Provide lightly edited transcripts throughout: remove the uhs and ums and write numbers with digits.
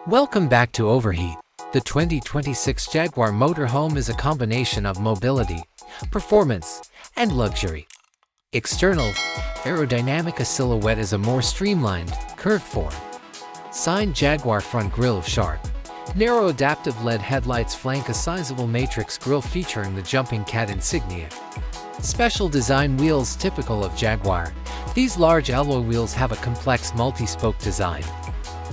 Welcome back to Overheat. The 2026 Jaguar Motorhome is a combination of mobility, performance, and luxury. External, aerodynamic. A silhouette is a more streamlined, curved form. Signed Jaguar front grille of sharp, narrow adaptive LED headlights flank a sizable matrix grille featuring the jumping cat insignia. Special design wheels typical of Jaguar. These large alloy wheels have a complex multi-spoke design.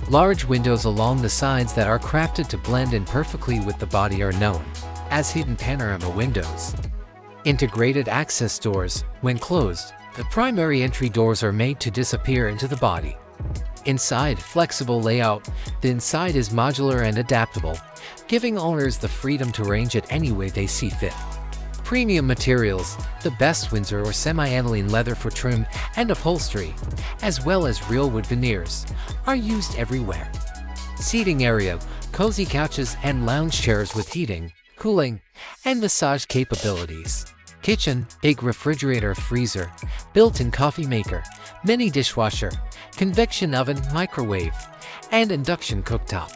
Large windows along the sides that are crafted to blend in perfectly with the body are known as hidden panorama windows. Integrated access doors. When closed, the primary entry doors are made to disappear into the body. Inside, flexible layout. The inside is modular and adaptable, giving owners the freedom to arrange it any way they see fit. Premium materials. The best Windsor or semi-aniline leather for trim and upholstery, as well as real wood veneers, are used everywhere. Seating area. Cozy couches and lounge chairs with heating, cooling, and massage capabilities. Kitchen. Big refrigerator, freezer, built-in coffee maker, mini dishwasher, convection oven, microwave, and induction cooktop.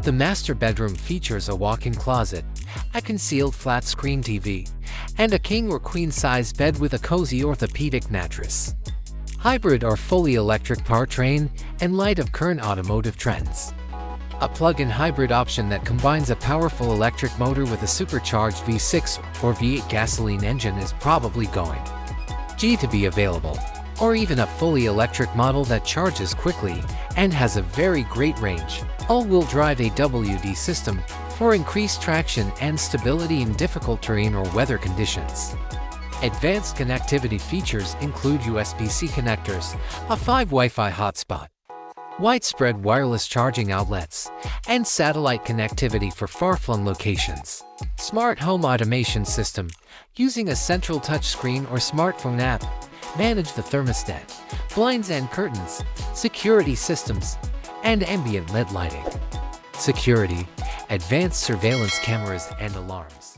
The master bedroom features a walk-in closet, a concealed flat-screen TV, and a king or queen-size bed with a cozy orthopedic mattress. Hybrid or fully electric powertrain in light of current automotive trends. A plug-in hybrid option that combines a powerful electric motor with a supercharged V6 or V8 gasoline engine is probably going to be available, or even a fully electric model that charges quickly and has a very great range. All-wheel drive AWD system for increased traction and stability in difficult terrain or weather conditions. Advanced connectivity features include USB-C connectors, a 5 Wi-Fi hotspot, widespread wireless charging outlets, and satellite connectivity for far-flung locations. Smart home automation system. Using a central touchscreen or smartphone app, manage the thermostat, blinds and curtains, security systems, and ambient LED lighting. Security. Advanced surveillance cameras and alarms.